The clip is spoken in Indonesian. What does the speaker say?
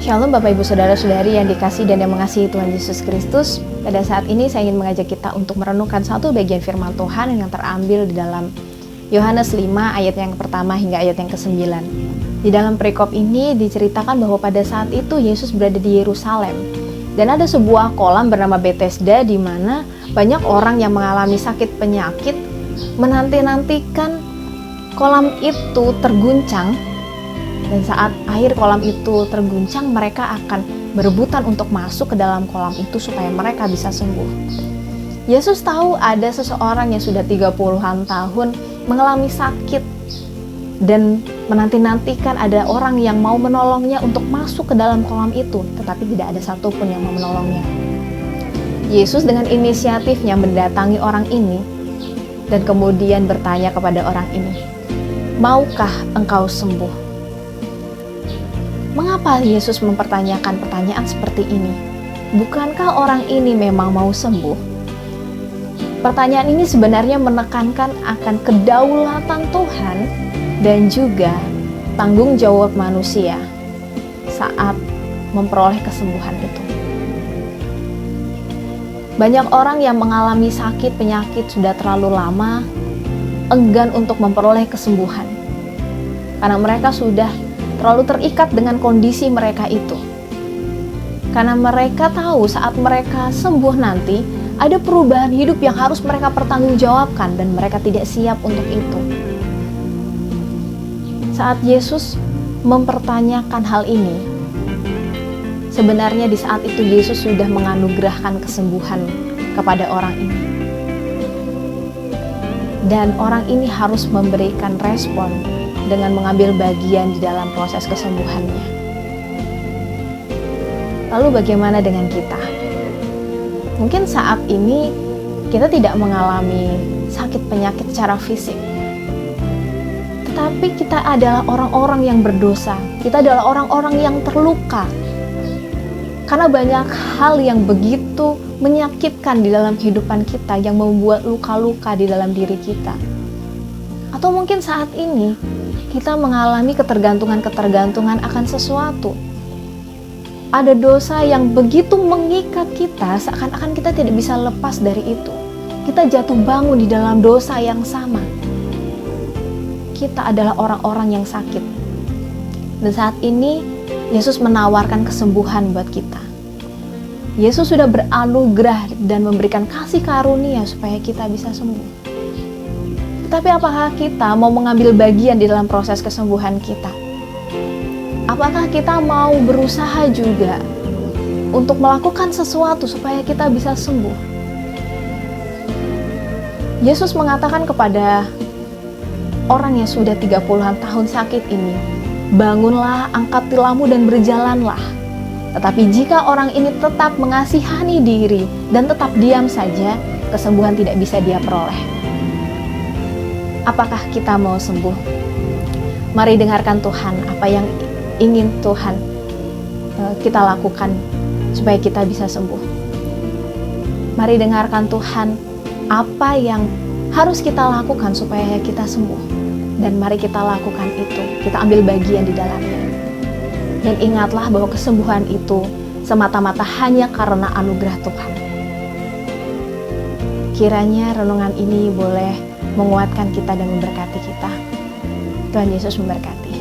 Shalom Bapak Ibu Saudara-saudari yang dikasihi dan yang mengasihi Tuhan Yesus Kristus. Pada saat ini saya ingin mengajak kita untuk merenungkan satu bagian firman Tuhan yang terambil di dalam Yohanes 5 ayat yang pertama hingga ayat yang ke-9. Di dalam perikop ini diceritakan bahwa pada saat itu Yesus berada di Yerusalem dan ada sebuah kolam bernama Bethesda di mana banyak orang yang mengalami sakit penyakit menanti-nantikan kolam itu terguncang. Dan saat air kolam itu terguncang, mereka akan berebutan untuk masuk ke dalam kolam itu supaya mereka bisa sembuh. Yesus tahu ada seseorang yang sudah 30-an tahun mengalami sakit dan menanti-nantikan ada orang yang mau menolongnya untuk masuk ke dalam kolam itu, tetapi tidak ada satupun yang mau menolongnya. Yesus dengan inisiatifnya mendatangi orang ini dan kemudian bertanya kepada orang ini, "Maukah engkau sembuh?" Mengapa Yesus mempertanyakan pertanyaan seperti ini? Bukankah orang ini memang mau sembuh? Pertanyaan ini sebenarnya menekankan akan kedaulatan Tuhan dan juga tanggung jawab manusia saat memperoleh kesembuhan itu. Banyak orang yang mengalami sakit penyakit sudah terlalu lama enggan untuk memperoleh kesembuhan karena mereka sudah terlalu terikat dengan kondisi mereka itu. Karena mereka tahu saat mereka sembuh nanti, ada perubahan hidup yang harus mereka pertanggungjawabkan dan mereka tidak siap untuk itu. Saat Yesus mempertanyakan hal ini, sebenarnya di saat itu Yesus sudah menganugerahkan kesembuhan kepada orang ini. Dan orang ini harus memberikan respon dengan mengambil bagian di dalam proses kesembuhannya. Lalu bagaimana dengan kita? Mungkin saat ini kita tidak mengalami sakit penyakit secara fisik, tetapi kita adalah orang-orang yang berdosa. Kita adalah orang-orang yang terluka karena banyak hal yang begitu menyakitkan di dalam kehidupan kita yang membuat luka-luka di dalam diri kita. Atau mungkin saat ini kita mengalami ketergantungan-ketergantungan akan sesuatu. Ada dosa yang begitu mengikat kita, seakan-akan kita tidak bisa lepas dari itu. Kita jatuh bangun di dalam dosa yang sama. Kita adalah orang-orang yang sakit. Dan saat ini, Yesus menawarkan kesembuhan buat kita. Yesus sudah beranugerah dan memberikan kasih karunia supaya kita bisa sembuh. Tapi apakah kita mau mengambil bagian di dalam proses kesembuhan kita? Apakah kita mau berusaha juga untuk melakukan sesuatu supaya kita bisa sembuh? Yesus mengatakan kepada orang yang sudah 30-an tahun sakit ini, "Bangunlah, angkat tilammu dan berjalanlah." Tetapi jika orang ini tetap mengasihani diri dan tetap diam saja, kesembuhan tidak bisa dia peroleh. Apakah kita mau sembuh? Mari dengarkan Tuhan apa yang ingin Tuhan kita lakukan supaya kita bisa sembuh. Mari dengarkan Tuhan apa yang harus kita lakukan supaya kita sembuh. Dan mari kita lakukan itu. Kita ambil bagian di dalamnya. Dan ingatlah bahwa kesembuhan itu semata-mata hanya karena anugerah Tuhan. Kiranya renungan ini boleh menguatkan kita dan memberkati kita. Tuhan Yesus memberkati.